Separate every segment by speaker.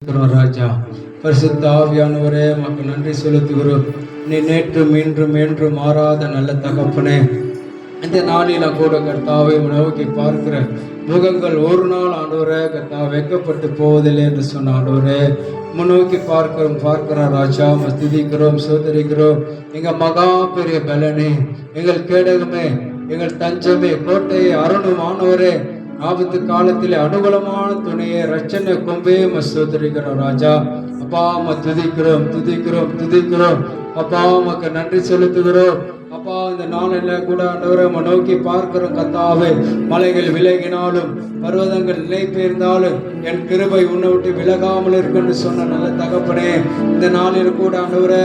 Speaker 1: ராஜா பரிசுத்த ஆவியானவரே உமக்கு நன்றி செலுத்துகிறோம். நீ நேற்றும் இன்றும் என்றும் மாறாத நல்ல தகப்பனே, இந்த நாளில கூட கர்த்தாவை நோக்கி பார்க்கிற முகங்கள் ஒரு நாள் ஆண்டவரே கர்த்தா வைக்கப்பட்டு போவதில்லை என்று சொன்ன ஆண்டவரே முன்னோக்கி பார்க்கிற ராஜா துதிக்கிறோம், சோதரிக்கிறோம். எங்க மகா பெரிய பலனே, எங்கள் கேடகமே, எங்கள் தஞ்சமே, கோட்டையை அருணும் ஆண்டவரே, ஆபத்து காலத்தில் அனுகூலமான துணையை ரட்சணை கொம்பே சோதரிக்கிறோம் ராஜா. அப்பா துதிக்கிறோம் துதிக்கிறோம் துதிக்கிறோம். அப்பா உமக்கு நன்றி செலுத்துகிறோம். அப்பா இந்த நாளில் கூட ஆண்டவரை நோக்கி பார்க்கிறோம் கர்த்தாவே. மலைகள் விலகினாலும் பர்வதங்கள் நிலை பெயர்ந்தாலும் என் கிருபை உன்னை விட்டு விலகாமல் இருக்குன்னு சொன்ன நல்ல தகப்பனே, இந்த நாளில் கூட ஆண்டவரை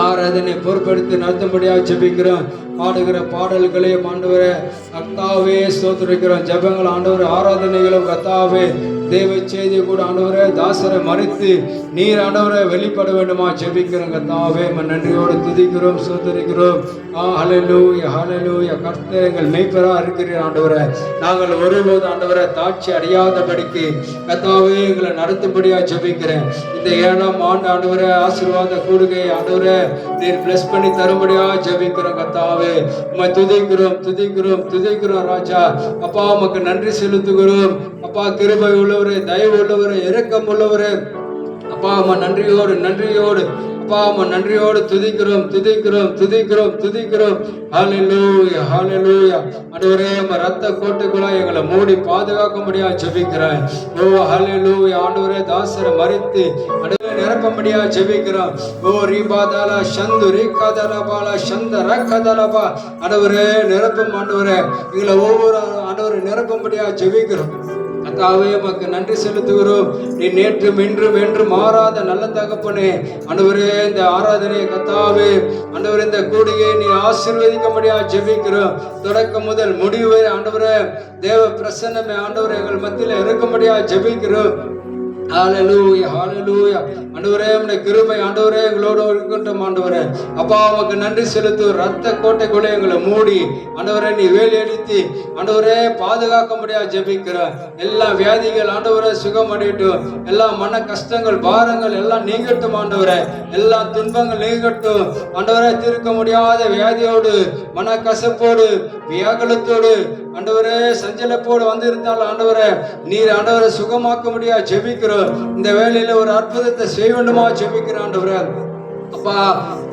Speaker 1: ஆராதனை பொறுப்படுத்தி நடத்தும்படியாக ஜெபிக்கிறோம். பாடுகிற பாடல்களே ஆண்டவரே கர்த்தாவே ஸ்தோத்திரிக்கிறோம். ஜெபங்கள் ஆண்டவரே, ஆராதனைகளும் கர்த்தாவே, தேவ செய்தி கூட ஆண்டவரே தாசரை மறைத்து நீர் ஆண்டவரை வெளிப்பட வேண்டுமா ஜெபிக்கிறோம் கர்த்தாவே. நன்றியோடு துதிக்கிறோம், ஸ்தோத்திரிக்கிறோம். ஹல்லேலூயா ஹல்லேலூயா. கர்த்தர் எங்கள் மெய்ப்பரா இருக்கிறீர் ஆண்டவரே. நாங்கள் ஒருபோது ஆண்டவரை தாட்சி அடையாதபடிக்கு கர்த்தாவே எங்களை நடத்தும்படியா ஜெபிக்கிறேன். இந்த 7ஆம் ஆண்டு ஆண்டவரே ஆசீர்வாத கூடுகை ஆண்டவரே நீர் பிளஸ் பண்ணி தரும்படியா ஜெபிக்கிறோம் கர்த்தாவே. உம்மை துதிக்கிறோம் துதிக்கிறோம் துதிக்கிறோம் ராஜா. அப்பா உமக்கு நன்றி செலுத்துகிறோம். அப்பா கிருபை உள்ளவரே, தயவு உள்ளவரே, இரக்கம் உள்ளவரே, அப்பா அம்மா நன்றியோடு நன்றியோடு அப்பா அம்மா நன்றியோடு துதிக்கிறோம் துதிக்கிறோம் துதிக்கிறோம் துதிக்கிறோம். ஹல்லேலூயா ஹல்லேலூயா. ஆண்டவரே ரத்த கோட்டைக்குள்ள எங்களை மூடி பாதுகாக்கும்படியா ஜெபிக்கிறேன். ஓ ஹல்லேலூயா. ஆண்டவரே தாசரை மறித்து நிரப்பம்படியா ஜெபிக்கிறோம். ஓ ரீபாதாலா சந்து ரீகாதலபாலா சந்த ரக்கதலபா. ஆண்டவரே நிரப்பும் ஆண்டவரே, எங்களை ஒவ்வொரு ஆண்டவரை நிரப்பும்படியா ஜெபிக்கிறோம். கர்த்தாவே உமக்கு நன்றி செலுத்துகிறோம். நீ நேற்றும் இன்றும் என்றும் மாறாத நல்ல தகப்பனே. ஆண்டவரே இந்த ஆராதனை கர்த்தாவே ஆண்டவரே இந்த கூடியை நீ ஆசீர்வதிக்கும்படியா ஜெபிக்கிறோம். தொடக்கம் முதல் முடிவு வரை ஆண்டவரே தேவ பிரசன்னமே ஆண்டவரே எங்கள் மத்தியில் இருக்கும்படியா ஜெபிக்கிறோம். ஹல்லேலூயா ஹல்லேலூயா. ஆண்டவரே உம்முடைய கிருபை ஆண்டவரே எங்களோடு இருக்கட்டும் ஆண்டவரே. அப்பா உமக்கு நன்றி செலுத்து. ரத்த கோட்டைக்குள்ளே எங்களை மூடி ஆண்டவரே நீ வேலி அடித்து ஆண்டவரே பாதுகாக்க முடியாது ஜெபிக்கிறேன். எல்லா வியாதிகள் ஆண்டவரே சுகம் அடையட்டும். எல்லா மன கஷ்டங்கள் பாரங்கள் எல்லாம் நீங்கட்டும் ஆண்டவரே. எல்லா துன்பங்கள் நீங்கட்டும் ஆண்டவரே. தீர்க்க முடியாத வியாதியோடு மன கசப்போடு வியாகுலத்தோடு ஆண்டவரே சஞ்சலப்போடு வந்திருந்தால் ஆண்டவரே நீர் ஆண்டவரை சுகமாக்க முடியாது ஜெபிக்கிறோம். இந்த வேளையில ஒரு அற்புதத்தை செய்ய வேண்டுமா ஜெபிக்கிறான் ஆண்டவரே. அப்பா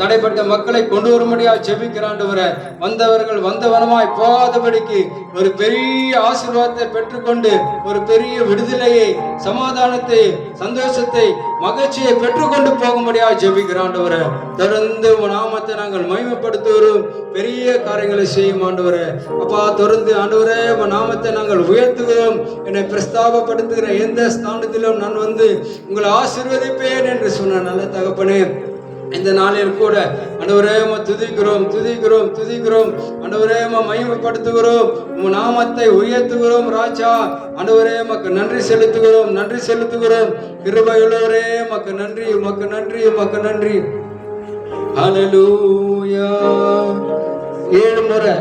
Speaker 1: தடைப்பட்ட மக்களை கொண்டு வரும்படியா ஜெபிக்கிறான் ஆண்டவரே. வந்தவர்கள் வந்தவனமாய் போகாதபடிக்கு ஒரு பெரிய ஆசீர்வாதத்தை பெற்றுக்கொண்டு ஒரு பெரிய விடுதலையை, சமாதானத்தை, சந்தோஷத்தை, மகிழ்ச்சியை பெற்றுக்கொண்டு போகும்படியா ஜெபிக்கிறான் ஆண்டவரே. தொடர்ந்து நாமத்தை நாங்கள் மகிமைப்படுத்துகிறோம். பெரிய காரியங்களை செய்யும் ஆண்டவரே. அப்பா தொடர்ந்து ஆண்டவரே நாமத்தை நாங்கள் உயர்த்துகிறோம். என்னை பிரஸ்தாபப்படுத்துகிற எந்த ஸ்தானத்திலும் நான் வந்து உங்களை ஆசீர்வதிப்பேன் என்று சொன்ன நல்ல தகப்பனே, இந்த நாளில் கூட ஆண்டவரே துதிக்கிறோம் துதிக்கிறோம் துதிக்கிறோம். ஆண்டவரே மகிமைப்படுத்துகிறோம். உம் நாமத்தை உயர்த்துகிறோம் ராஜா. ஆண்டவரே உமக்கு நன்றி செலுத்துகிறோம் நன்றி செலுத்துகிறோம். கிருபையுள்ளவரே உமக்கு நன்றி உமக்கு நன்றி உமக்கு நன்றி. ஹல்லேலூயா. 7 முறை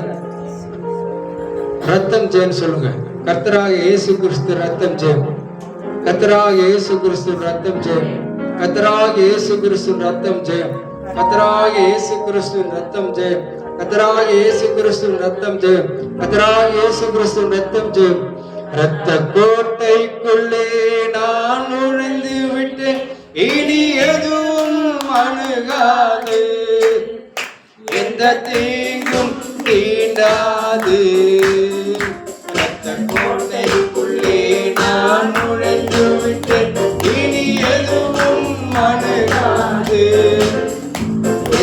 Speaker 1: ரத்தம் ஜெயம் சொல்லுங்க. கர்த்தராகிய இயேசு கிறிஸ்து ரத்தம் ஜெயம். கர்த்தராகிய இயேசு கிறிஸ்து ரத்தம் ஜெயம். கர்த்தராகிய இயேசு கிறிஸ்து ரத்தம் ஜெயம். கர்த்தராகிய இயேசு கிறிஸ்து ரத்தம் ஜெயம். கர்த்தராகிய இயேசு கிறிஸ்து ரத்தம் ஜெயம். கர்த்தராகிய இயேசு கிறிஸ்து ரத்தம் ஜெயம். ரத்த கோட்டைக்குள்ளே நான் நுழைந்து விட்டேன், இனி எதுவும் அணுகாது, எந்த தீங்கும் தீண்டாது. ரத்த கோட்டைக்குள்ளே நான் நுழைந்து விட்டேன், இனி எதுவும் அணுகாது,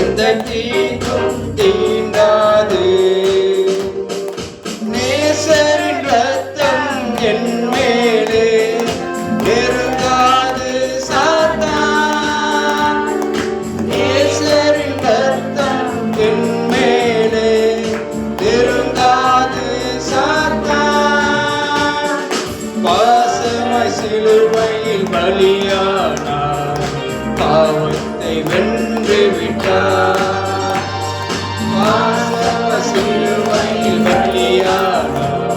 Speaker 1: எந்த தீங்கும் தீண்டாது. நேசரின் ரத்தம் என் மேலே நெருங்காது சாத்தான். நேசரின் ரத்தம் என் மேலே நெருங்காது சாத்தான். பாசமாய் சிலுவையில் பலியானார், பாவத்தை வென்று விட்டார். பாசமாய் சிலுவையில் பலியானார்,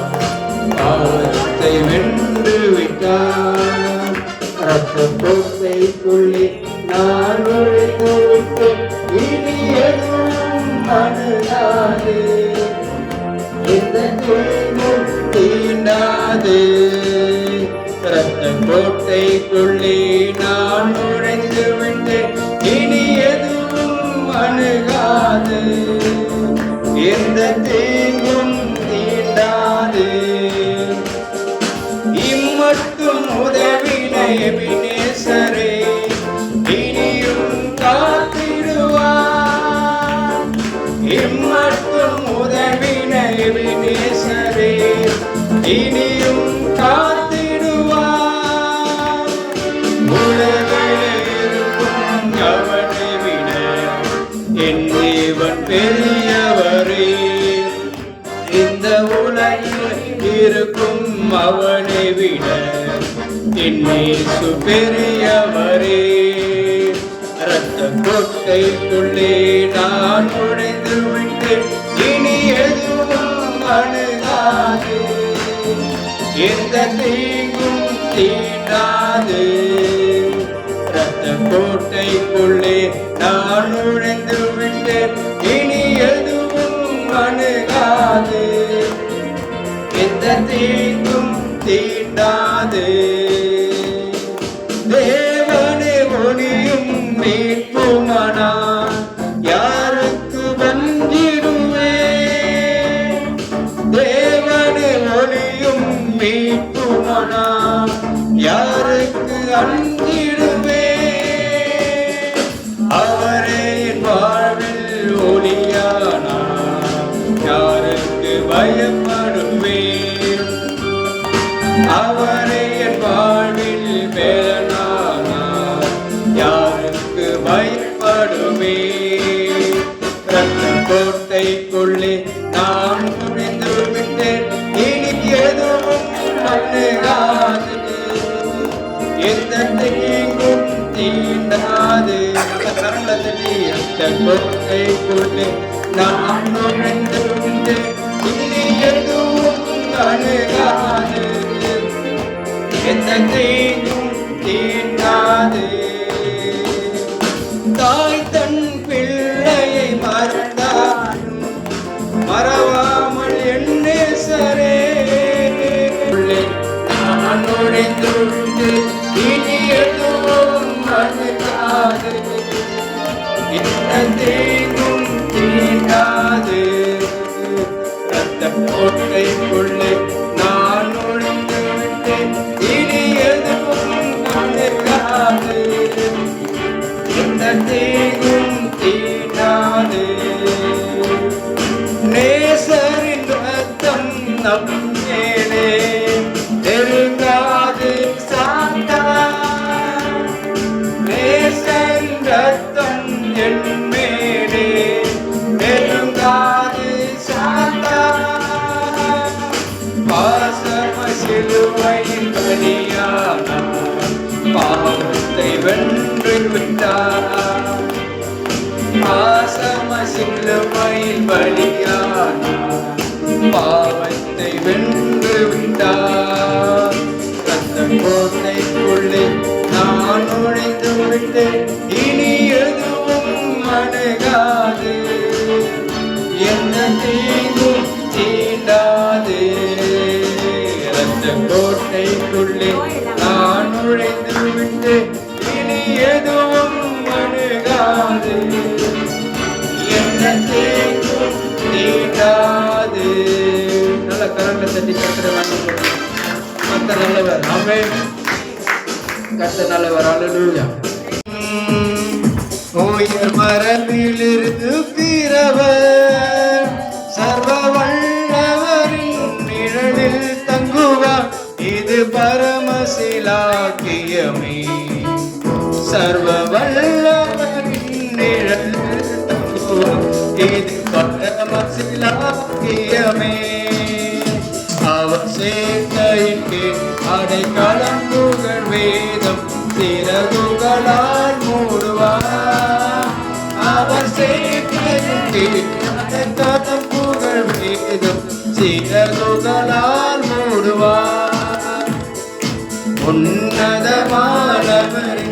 Speaker 1: பாவத்தை வென்று விட்டார். ரத்த
Speaker 2: கோட்டைக்குள்ளே நான் நுழைந்து விட்டேன். இனி எதுவும் அணுகாது, எந்த தீங்கும் தீண்டாது. இரத்த கோட்டைக்குள்ளே நான் நுழைந்து விட்டேன். இனி எதுவும் அணுகாது, எந்த தீங்கும் தீண்டாது. இம்மட்டும் உதவின எபினேசரே இனியும் காத்திடுவார். இம்மட்டும் உதவின எபினேசரே இனியும் காத்திடுவார். உலகில் இருக்கும் அவனை விட என் தேவன் பெரியவரே. இந்த உலகில் இருக்கும் அவனை விட என் இயேசு பெரியவரே. இரத்த கோட்டைக்குள்ளே நான் நுழைந்து விட்டேன். இனி எதுவும் அணுகாது, எந்த தீங்கும் தீண்டாது. இரத்த கோட்டைக்குள்ளே நான் நுழைந்து விட்டேன். இனி எதுவும் அணுகாது, எந்த தீங்கும் தீண்டாது. தேவனே ஒளியும் மீட்புமானார் யாருக்கு வஞ்சிடுவேன். தேவனே ஒளியும் மீட்புமானார் யாருக்கு அஞ்சிடுவேன். அவரே என் வாழ்வில் ஒளியானார் யாருக்கு பயப்படுவேன். அவரே என் வாழ்வில் மேலானார் யாருக்கு பயப்படுவேன். இரத்த கோட்டைக்குள்ளே நான் நுழைந்து விட்டேன். இனி எதுவும் அணுகாது, எந்த தீங்கும் தீண்டாது. இரத்த கோட்டைக்குள்ளே நான் நுழைந்து விட்டேன். இனி எதுவும் அணுகாது, எந்த தீங்கும் தீண்டாது. தாய் தன் பிள்ளையை மறந்தாலும் மறவாமல் என் நேசரே. நான் நுழைந்து விட்டு இனி எதுவும் அணுகாது, எந்த தீங்கும் தீண்டாது. இரத்த கோட்டைக்குள்ளே நான் நுழைந்து விட்டேன். இனி எதுவும் அணுகாது, எந்த தீங்கும் தீண்டாது. நேசரின் ரத்தம் நம் மேலே நெருங்காது சாத்தான். நேசரின் ரத்தம் என் மேலே நெருங்காது சாத்தான். பாசம சிலுவையின் பலியானார் பாவத்தை வென்று விட்டார். பாசம சிலுவையின் பலியானார் பாவத்தை வென்று விட்டார். இரத்த கோட்டைக்குள்ளே நான் நுழைந்து விட்டேன். இனி எதுவும் அணுகாது, எந்த தீங்கும் தீண்டாது. இரத்த கோட்டைக்குள்ளே நான் நுழைந்து விட்டேன். இனி எதுவும் அணுகாது, எந்த தீங்கும் தீண்டாது. நல்ல கரண்ட தட்டி கத்திர வேண்டும். கர்த்தர் நல்லவர். ஆமென். கர்த்தர் நல்லவர். அல்லேலூயா. உயர் மரபிலிருந்து பிறவர் சர்வ வல்லவரின் நிழலில் தங்குவார். இது பரமசிலாக்கியமே. சர்வ வல்லவரின் நிழலில் தங்குவார். இது பரமசிலாக்கியமே. அவர் சேர்க்கையின் கீழ் அடைக்கலம் புகழ் வேதம் சிறகுகளால் மூடுவார். அவர் சேர்க்கையின் கீழ் அடைக்கலம் புகழ் வேதம் சிறகுகளால் மூடுவார். உன்னதமானவரே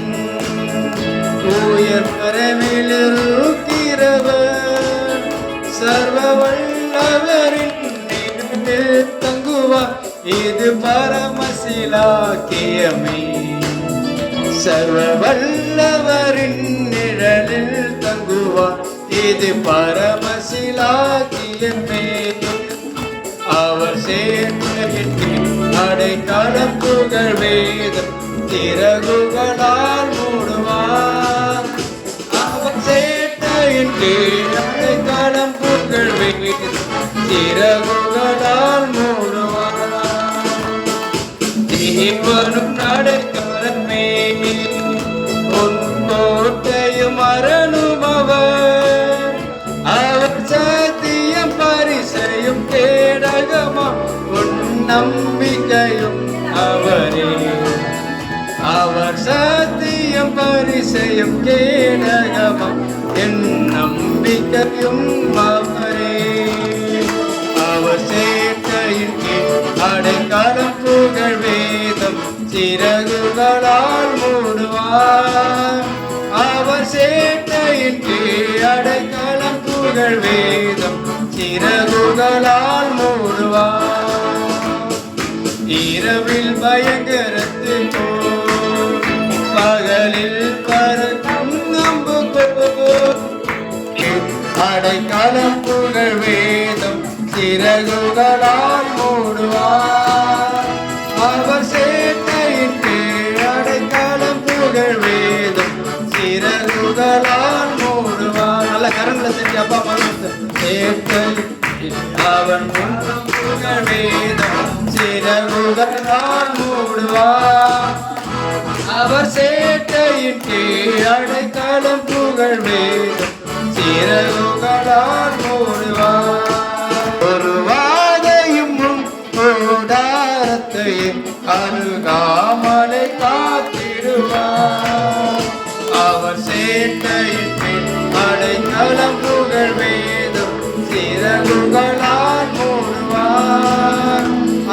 Speaker 2: சர்வ வல்லவரின் நிழலில் தங்குவார். இது பரமசிலாக்கியமே. அவர் சேர்க்கையின் அடைக்கலம் புகழ் வேதம் சிறகுகளால் மூடுவார். அவர் சேர்க்கையின் கீழ் அடைக்கலம் புகழ் வேதம் சிறகுகளால் மூடுவார். தேவனும் அடைக்கலமே உன் கோட்டையும் அரணும் அவர். அவர் சத்தியம் பரிசையும் கேடகமா உன் நம்பிக்கையும் அவரே. அவர் சத்தியம் பரிசையும் கேடகமா என் நம்பிக்கையும் அவரே. அவர் சேர்க்கையின் கீழ் அடைக்கலம் புகழ் வேதம் சிறகுகளால் மூடுவார். அவர் சேர்க்கையின் கீழ் அடைக்கலம் புகழ் வேதம் சிறகுகளால் மூடுவார். இரவில் பயங்கரத்து போல் பகலில் பறக்கும் நம்பு அடைக்கலம் புகழ் வேதம் சிறகுகளால் மூடுவார். அவர் சேர்க்கையின் கீழ் அடைக்கலம் புகழ் வேதம் சிறகுகளால் மூடுவார். நல்ல கரங்களை செஞ்சு அப்பா சேர்க்கை அவன் முன்னும் புகழ் வேதம் சிறகுகளால் மூடுவார். அவர் சேர்க்கையின் கீழ் அடைக்கலம் புகழ் வேதம் சிறகுகளால் மூடுவார். ஒரு வாதையும் கூடாரத்தையும் அருகாமலை காத்திடுவார். அவர் சேர்க்கையின் கீழ் அடைக்கலம் புகழ் வேதம் சிறகுகளால் மூடுவார்.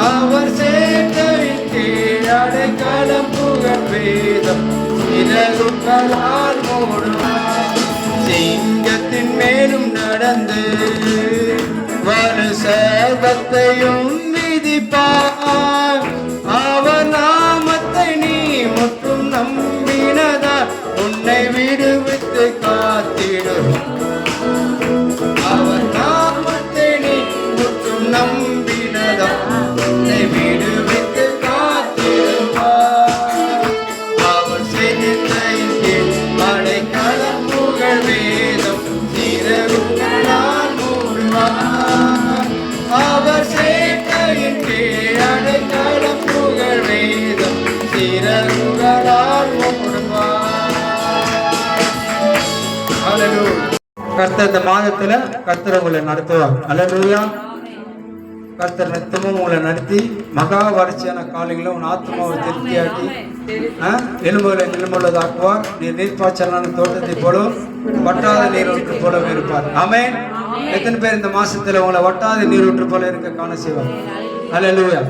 Speaker 2: அவர் சேர்க்கையின் கீழ் அடைக்கலம் புகழ் வேதம் சிறகுகளால் மூடுவார். சிங்கத்தின் மேலும் நடந்து வலு சர்வத்தையும் விதிப்பார். அவர் நாமத்தை நீ முற்றும் நம்பினதால் உன்னை விடுவித்து காத்திடும். அவர் நாமத்தை நீ முற்றும் நம்பினதால் உன்னை விடுவித்து காத்திடுவார். அவர் சேர்க்கையின் கீழ் அடைக்கலம் புகழ் வேதம் சிறகுகளால் மூடுவார். அவர் சேர்க்கையின் கீழ் அடைக்கலம் புகழ் வேதம் சிறகுகளால் மூடுவார். ஹல்லேலூயா. கர்த்தர் இந்த மாதத்துல கர்த்தர் உங்களை நடத்துவார். ஹல்லேலூயா. கர்த்தர் நித்தமும் உங்களை நடத்தி மகா வறட்சியான காலங்களில் உன் ஆத்மாவை திருப்தியாக்கி எலும்புள்ளதாக்குவார். நீர் நீர்ப்பாய்ச்சலான தோட்டத்தை போலவும் வட்டாத நீரூற்று போலவும் இருப்பார். ஆமென். எத்தனை பேர் இந்த மாசத்துல உங்களை வட்டாத நீரூற்று போல இருக்க காண செய்வார். ஹல்லேலூயா.